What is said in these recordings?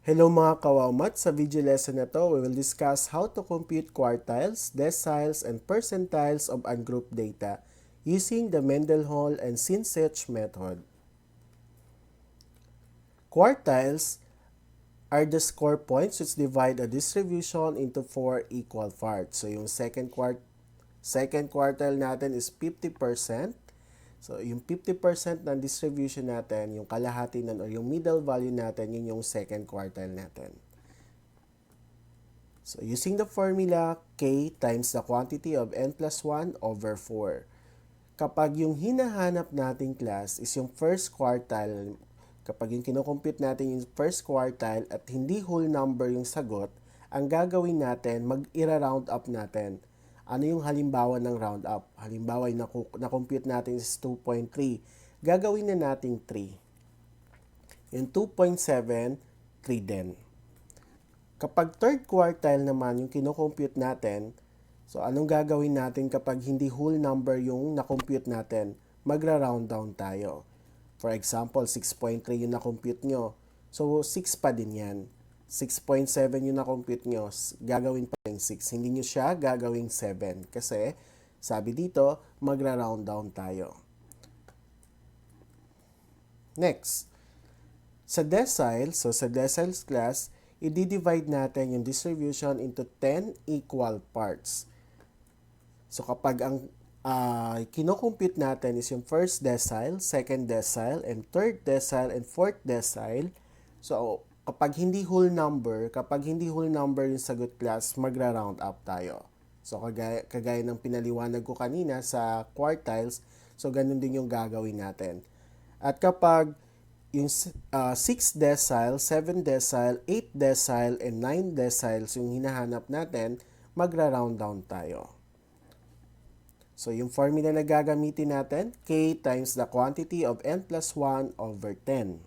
Hello mga kawawmat! Sa video lesson na to, we will discuss how to compute quartiles, deciles, and percentiles of ungrouped data using the Mendenhall and Sincich method. Quartiles are the score points which divide a distribution into 4 equal parts. So yung second quartile natin is 50%. So, yung 50% ng distribution natin, yung kalahati nun, or yung middle value natin, yun yung second quartile natin. So, using the formula, K times the quantity of n plus 1 over 4. Kapag yung hinahanap nating class is yung first quartile, kapag yung kinocompute natin yung first quartile at hindi whole number yung sagot, ang gagawin natin, mag-ira-round up natin. Ano yung halimbawa ng round up? Halimbawa, yung na-compute natin is 2.3. Gagawin na natin 3. Yung 2.7, 3 din. Kapag third quartile naman yung kinocompute natin, so anong gagawin natin kapag hindi whole number yung na-compute natin? Magra-round down tayo. For example, 6.3 yung na-compute nyo. So, 6 pa din yan. 6.7 yung na-compute nyo, gagawin pa yung 6. Hindi nyo siya gagawing 7. Kasi, sabi dito, magra-round down tayo. Next, sa decile, so sa deciles class, i-divide natin yung distribution into 10 equal parts. So kapag ang kinocompute natin is yung first decile, second decile, and third decile, and fourth decile, so kapag hindi whole number yung sagot class, magra-round up tayo. So kagaya ng pinaliwanag ko kanina sa quartiles, so ganun din yung gagawin natin. At kapag yung 6 decile, 7 decile, 8 decile, and 9 deciles yung hinahanap natin, magra-round down tayo. So yung formula na gagamitin natin, K times the quantity of n plus 1 over 10.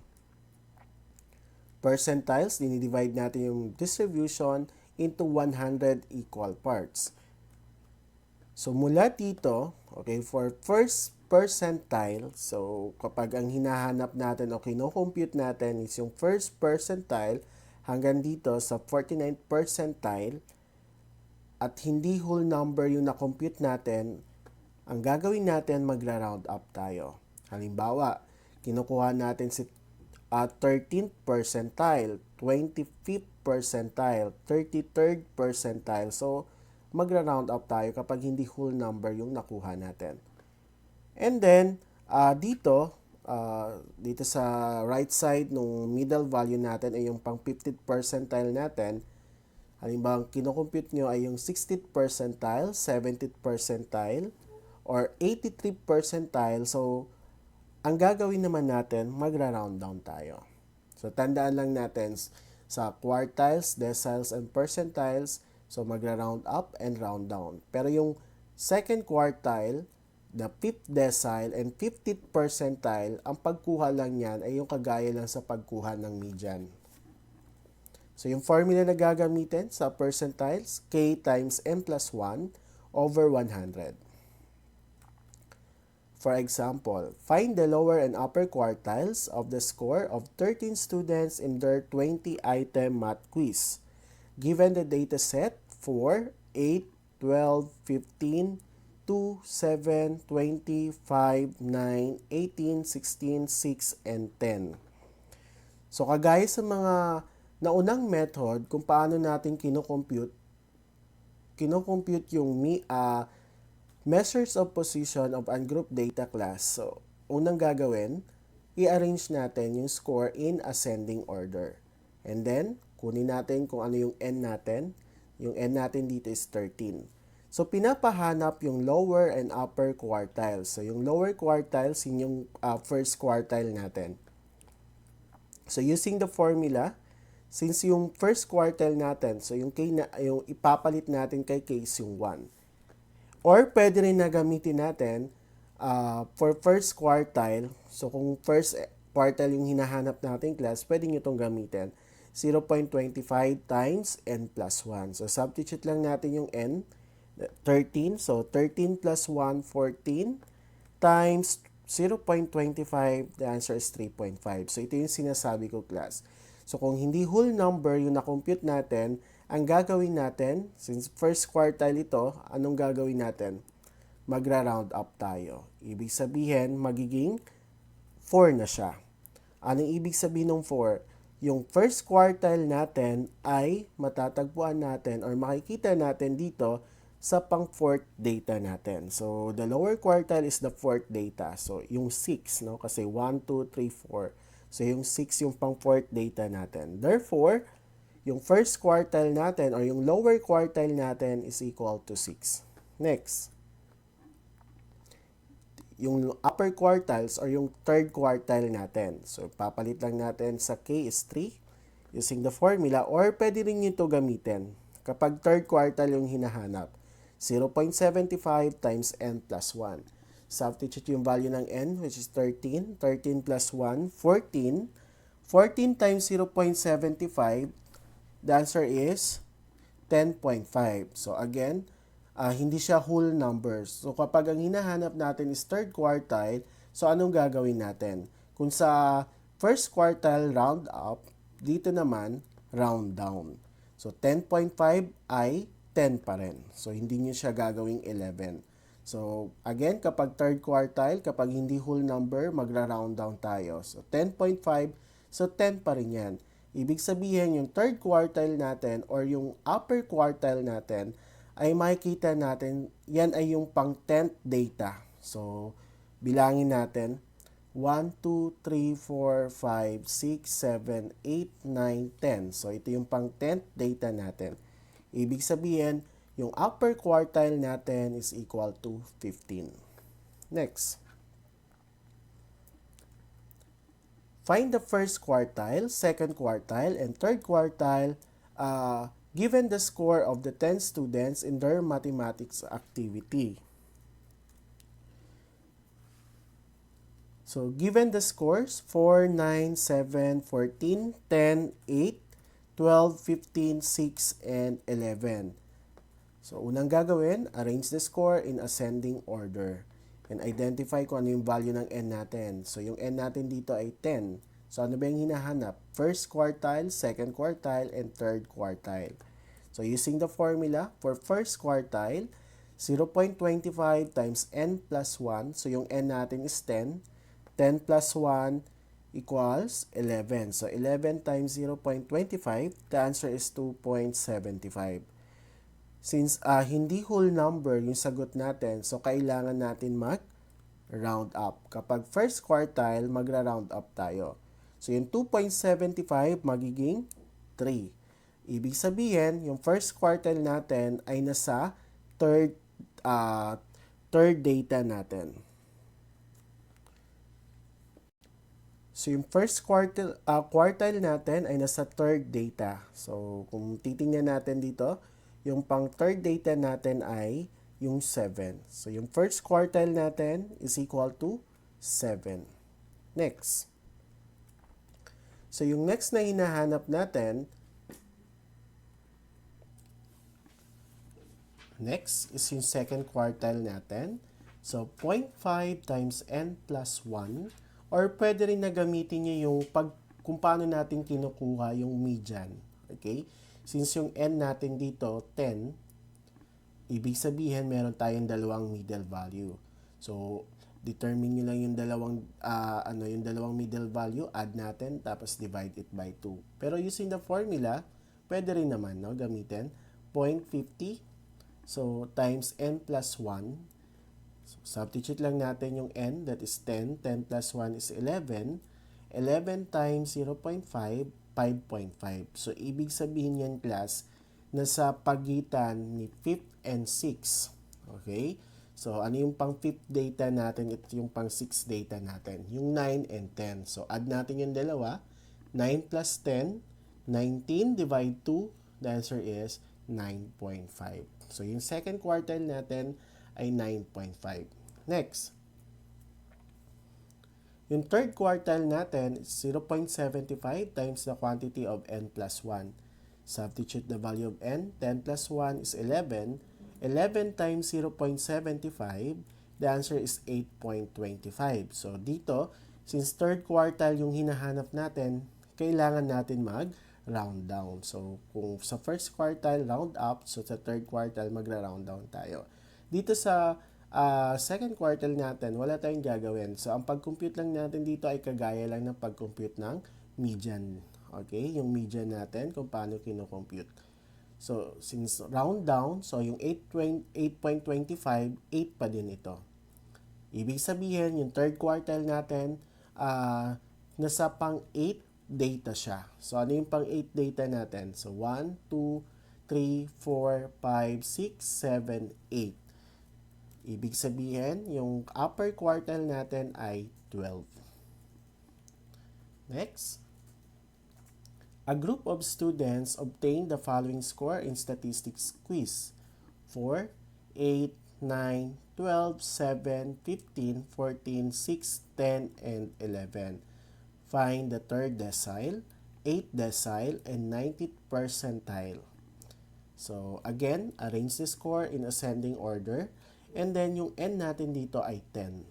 Percentiles, dinidivide natin yung distribution into 100 equal parts. So mula dito, okay, for first percentile, so kapag ang hinahanap natin o kino-compute natin is yung first percentile hanggang dito sa 49th percentile at hindi whole number yung na-compute natin, ang gagawin natin, magra-round up tayo. Halimbawa, kinukuha natin si 13th percentile, 25th percentile, 33rd percentile. So, magra-round up tayo kapag hindi whole number yung nakuha natin. And then, dito sa right side ng middle value natin ay yung pang 50th percentile natin. Halimbawa, kinocompute nyo ay yung 60th percentile, 70th percentile, or 83rd percentile. So, ang gagawin naman natin, magra-round down tayo. So, tandaan lang natin sa quartiles, deciles, and percentiles, so magra-round up and round down. Pero yung second quartile, the 5th decile, and 50th percentile, ang pagkuha lang yan ay yung kagaya lang sa pagkuha ng median. So, yung formula na gagamitin sa percentiles, K times n plus 1 over 100. For example, find the lower and upper quartiles of the score of 13 students in their 20-item math quiz. Given the data set 4, 8, 12, 15, 2, 7, 20, 5, 9, 18, 16, 6, and 10. So kagaya sa mga naunang method kung paano natin kinocompute yung measures of position of ungrouped data class. So, unang gagawin, i-arrange natin yung score in ascending order. And then, kunin natin kung ano yung n natin. Yung n natin dito is 13. So, pinapahanap yung lower and upper quartiles. So, yung lower quartiles, yun yung first quartile natin. So, using the formula, since yung first quartile natin, so yung ipapalit natin kay k is yung 1. Or pwede rin na gamitin natin for first quartile. So kung first quartile yung hinahanap natin class, pwede nyo itong gamitin. 0.25 times n plus 1. So substitute lang natin yung n, 13. So 13 plus 1, 14 times 0.25, the answer is 3.5. So ito yung sinasabi ko class. So kung hindi whole number yung na-compute natin, ang gagawin natin, since first quartile ito, anong gagawin natin? Magra-round up tayo. Ibig sabihin, magiging 4 na siya. Anong ibig sabihin ng 4? Yung first quartile natin ay matatagpuan natin or makikita natin dito sa pang fourth data natin. So, the lower quartile is the fourth data. So, yung 6, no? Kasi 1, 2, 3, 4. So, yung 6 yung pang fourth data natin. Therefore, yung first quartile natin or yung lower quartile natin is equal to 6. Next, yung upper quartiles or yung third quartile natin. So, papalit lang natin sa K is 3 using the formula or pwede rin nyo ito gamitin kapag third quartile yung hinahanap. 0.75 times n plus 1. Substitute yung value ng n which is 13. 13 plus 1, 14. 14 times 0.75, the answer is 10.5. So again, hindi siya whole numbers. So kapag ang hinahanap natin is third quartile, so anong gagawin natin? Kung sa first quartile round up, dito naman round down. So 10.5 ay 10 pa rin. So hindi nyo siya gagawing 11. So again, kapag third quartile, kapag hindi whole number, magra-round down tayo. So 10.5, so 10 pa rin yan. Ibig sabihin, yung third quartile natin or yung upper quartile natin ay makikita natin, yan ay yung pang 10th data. So, bilangin natin, 1, 2, 3, 4, 5, 6, 7, 8, 9, 10. So, ito yung pang 10th data natin. Ibig sabihin, yung upper quartile natin is equal to 15. Next. Find the first quartile, second quartile, and third quartile given the score of the 10 students in their mathematics activity. So, given the scores, 4, 9, 7, 14, 10, 8, 12, 15, 6, and 11. So, unang gagawin, arrange the score in ascending order. And identify kung ano yung value ng n natin. So, yung n natin dito ay 10. So, ano ba yung hinahanap? First quartile, second quartile, and third quartile. So, using the formula for first quartile, 0.25 times n plus 1. So, yung n natin is 10. 10 plus 1 equals 11. So, 11 times 0.25, the answer is 2.75. Since hindi whole number yung sagot natin, so kailangan natin mag-round up. Kapag first quartile, magra-round up tayo. So yung 2.75 magiging 3. Ibig sabihin, yung first quartile natin ay nasa third data natin. So yung first quartile natin ay nasa third data. So kung titingnan natin dito, yung pang third data natin ay yung 7. So, yung first quartile natin is equal to 7. Next. So, yung next na hinahanap natin, next is yung second quartile natin. So, 0.5 times n plus 1 or pwede rin na gamitin nyo yung kung paano natin kinukuha yung median. Okay? Since yung n natin dito, 10, ibig sabihin meron tayong dalawang middle value. So, determine nyo lang yung dalawang middle value, add natin, tapos divide it by 2. Pero using the formula, pwede rin naman, no, gamitin 0.50, so times n plus 1. So, substitute lang natin yung n, that is 10. 10 plus 1 is 11. 11 times 0.5, 5.5. So, ibig sabihin yan, class, nasa pagitan ni 5th and 6th. Okay? So, ano yung pang 5th data natin? Ito yung pang 6th data natin. Yung 9 and 10. So, add natin yung dalawa. 9 plus 10, 19 divide 2, the answer is 9.5. So, yung second quartile natin ay 9.5. Next. Yung third quartile natin is 0.75 times the quantity of n plus 1. Substitute the value of n. 10 plus 1 is 11. 11 times 0.75, the answer is 8.25. So, dito, since third quartile yung hinahanap natin, kailangan natin mag-round down. So, kung sa first quartile, round up. So, sa third quartile, magra-round down tayo. Dito sa second quartile natin, wala tayong gagawin. So, ang pag-compute lang natin dito ay kagaya lang ng pag-compute ng median. Okay? Yung median natin, kung paano kino-compute. So, since round down, so yung 8.25, 8 pa din ito. Ibig sabihin, yung third quartile natin, nasa pang 8 data siya. So, ano yung pang 8 data natin? So, 1, 2, 3, 4, 5, 6, 7, 8. Ibig sabihin, yung upper quartile natin ay 12. Next. A group of students obtained the following score in statistics quiz: 4, 8, 9, 12, 7, 15, 14, 6, 10, and 11. Find the third decile, 8th decile, and 90th percentile. So, again, arrange the score in ascending order. And then, yung n natin dito ay 10.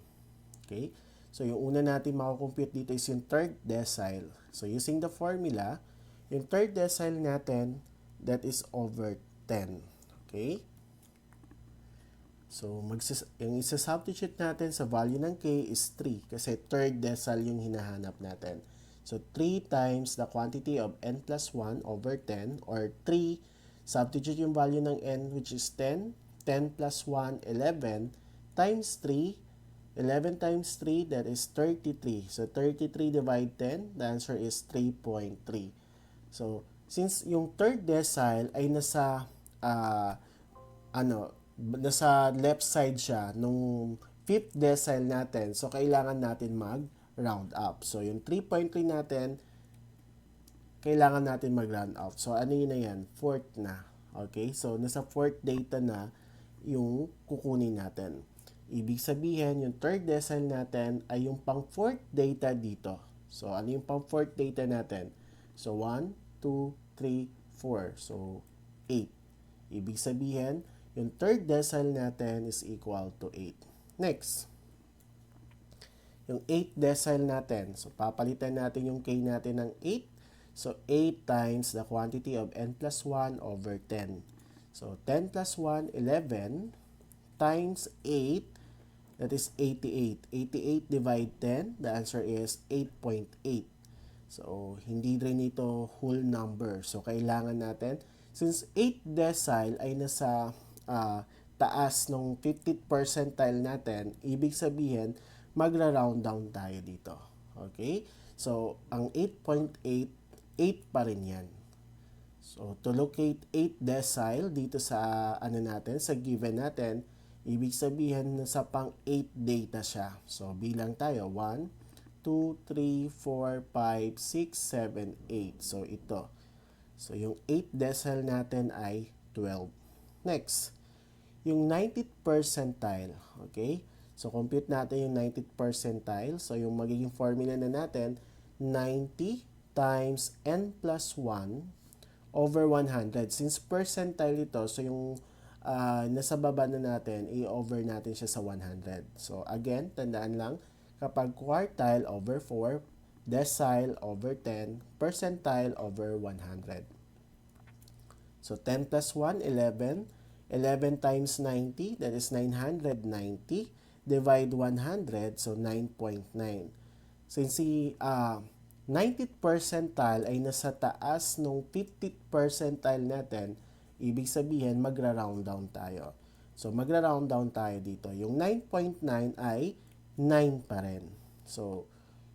Okay? So, yung una natin makakompute dito is yung third decile. So, using the formula, yung third decile natin, that is over 10. Okay? So, yung isa-substitute natin sa value ng k is 3 kasi third decile yung hinahanap natin. So, 3 times the quantity of n plus 1 over 10 or 3, substitute yung value ng n which is 10, 10 plus 1, 11 times 3, 11 times 3, that is 33. So, 33 divide 10, the answer is 3.3. So, since yung third decile ay nasa nasa left side siya nung fifth decile natin, so kailangan natin mag-round up. So, yung 3.3 natin, kailangan natin mag-round up. So, ano yun na yan? Fourth na. Okay? So, nasa fourth data na yung kukunin natin. Ibig sabihin, yung third decile natin ay yung pang fourth data dito. So, ano yung pang fourth data natin? So, 1, 2, 3, 4. So, 8. Ibig sabihin, yung third decile natin is equal to 8. Next. Yung 8th decile natin. So, papalitan natin yung k natin ng 8. So, 8 times the quantity of n plus 1 over 10. So, 10 plus 1, 11 times 8, that is 88. 88 divide 10, the answer is 8.8. So, hindi rin ito whole number. So, kailangan natin, since 8th decile ay nasa taas ng 50th percentile natin, ibig sabihin, magra-round down tayo dito. Okay? So, ang 8.8, 8 pa rin yan. So, to locate 8th decile dito sa natin, sa given natin, ibig sabihin nasa pang 8 data siya. So, bilang tayo, 1, 2, 3, 4, 5, 6, 7, 8. So, ito. So, yung 8th decile natin ay 12. Next, yung 90th percentile. Okay? So, compute natin yung 90th percentile. So, yung magiging formula na natin, 90 times n plus 1 over 100. Since percentile ito, so yung nasa baba na natin, i-over natin siya sa 100. So, again, tandaan lang, kapag quartile over 4, decile over 10, percentile over 100. So, 10 plus 1, 11. 11 times 90, that is 990. Divide 100, so 9.9. Since si 90th percentile ay nasa taas ng 50th percentile natin, ibig sabihin magra-round down tayo. So, magra-round down tayo dito. Yung 9.9 ay 9 pa rin. So,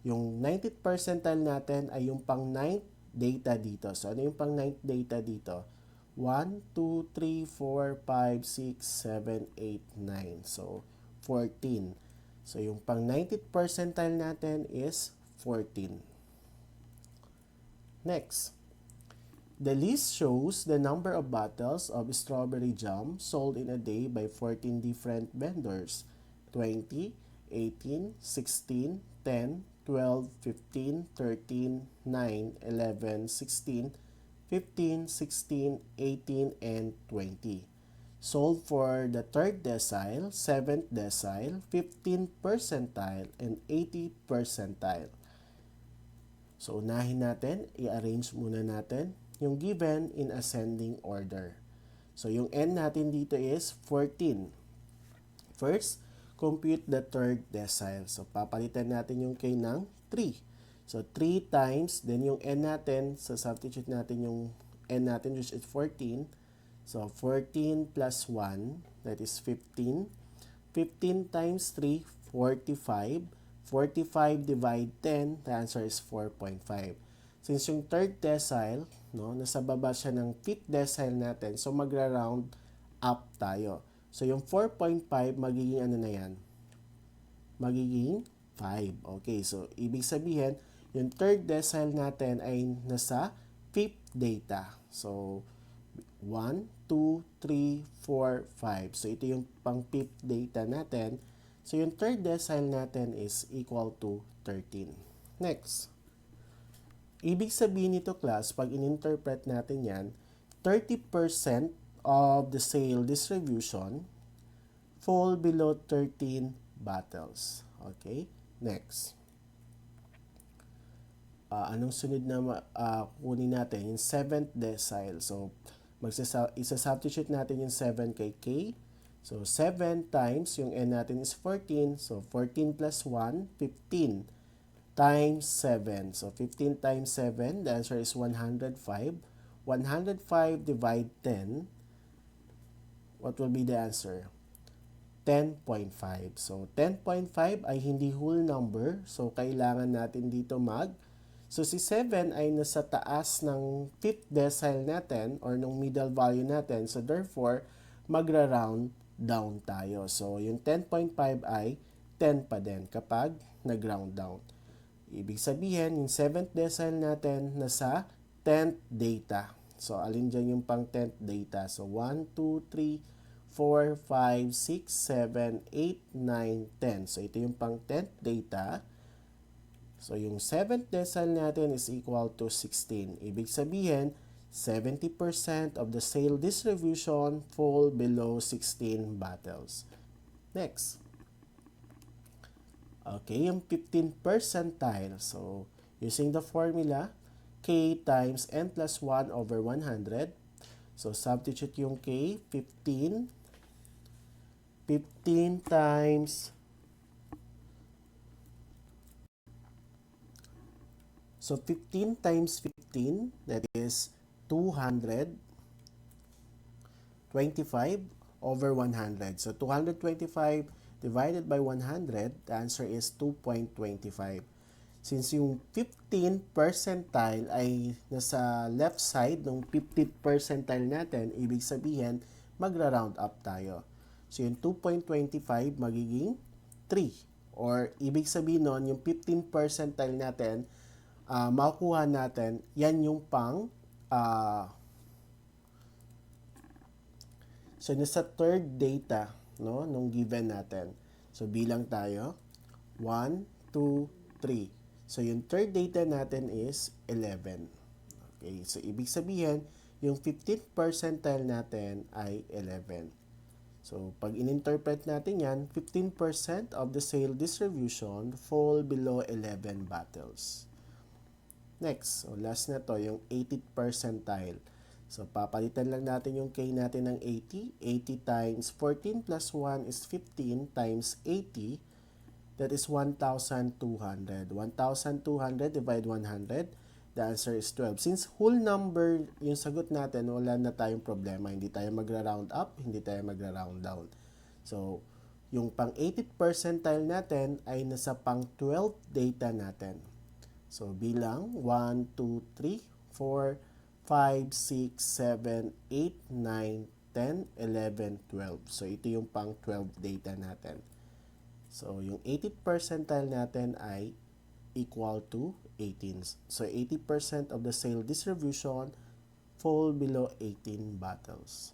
yung 90th percentile natin ay yung pang 9th data dito. So, ano yung pang 9th data dito? 1, 2, 3, 4, 5, 6, 7, 8, 9. So, 14. So, yung pang 90th percentile natin is 14. Next. The list shows the number of bottles of strawberry jam sold in a day by 14 different vendors. 20, 18, 16, 10, 12, 15, 13, 9, 11, 16, 15, 16, 18, and 20. Sold for the third decile, 7th decile, 15th percentile, and 80th percentile. So, unahin natin, i-arrange muna natin yung given in ascending order. So, yung n natin dito is 14. First, compute the third decile. So, papalitan natin yung k ng 3. So, 3 times, then yung n natin, so substitute natin yung n natin, which is 14. So, 14 plus 1, that is 15. 15 times 3, 45. 45 divide 10, the answer is 4.5. Since yung third decile, no, nasa baba siya ng fifth decile natin, so magra-round up tayo. So yung 4.5 magiging ano na yan? Magiging 5. Okay, so ibig sabihin, yung third decile natin ay nasa fifth data. So 1, 2, 3, 4, 5. So ito yung pang fifth data natin. So yung third decile natin is equal to 13. Next. Ibig sabihin nito class, pag in-interpret natin yan, 30% of the sale distribution fall below 13 battles. Okay? Next. Anong sunod na kunin natin? Yung 7th decile. So, isa-substitute natin yung 7 kay K. So, 7 times, yung N natin is 14. So, 14 plus 1, 15 times 7. So, 15 times 7, the answer is 105. 105 divide 10, what will be the answer? 10.5. So, 10.5 ay hindi whole number. So, kailangan natin dito So, si 7 ay nasa taas ng 5th decile natin or ng middle value natin. So, therefore, magra-round down tayo. So, yung 10.5 ay 10 pa din kapag nag-round down. Ibig sabihin, yung 7th decile natin nasa 10th data. So, alin dyan yung pang 10th data? So, 1, 2, 3, 4, 5, 6, 7, 8, 9, 10. So, ito yung pang 10th data. So, yung 7th decile natin is equal to 16. Ibig sabihin, 70% of the sale distribution fall below 16 battles. Next. Okay, yung 15 percentile. So, using the formula, K times N plus 1 over 100. So, substitute yung K, 15. 15 times, so 15 times 15, that is 225 over 100. So 225 divided by 100, the answer is 2.25. Since yung 15 percentile ay nasa left side ng 50th percentile natin, ibig sabihin, magra-round up tayo. So yung 2.25 magiging 3. Or ibig sabihin nun, yung 15 percentile natin, makukuha natin, yan yung pang so nasa third data, no, nung given natin. So bilang tayo 1, 2, 3. So yung third data natin is 11. Okay, so ibig sabihin yung 15th percentile natin ay 11. So pag in-interpret natin yan, 15% of the sale distribution fall below 11 battles. Next, so last na to, yung 80th percentile. So, papalitan lang natin yung K natin ng 80. 80 times 14 plus 1 is 15 times 80. That is 1,200. 1,200 divide 100. The answer is 12. Since whole number yung sagot natin, wala na tayong problema. Hindi tayo magra-round up, hindi tayo magra-round down. So, yung pang 80th percentile natin ay nasa pang 12th data natin. So, bilang 1, 2, 3, 4, 5, 6, 7, 8, 9, 10, 11, 12. So, ito yung pang 12 data natin. So, yung 80th percentile natin ay equal to 18. So, 80% of the sale distribution fall below 18 battles.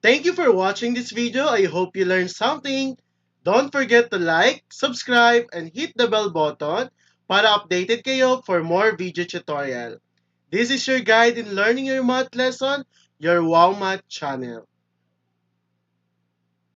Thank you for watching this video. I hope you learned something. Don't forget to like, subscribe, and hit the bell button para updated kayo for more video tutorial. This is your guide in learning your math lesson, your Wow Math channel.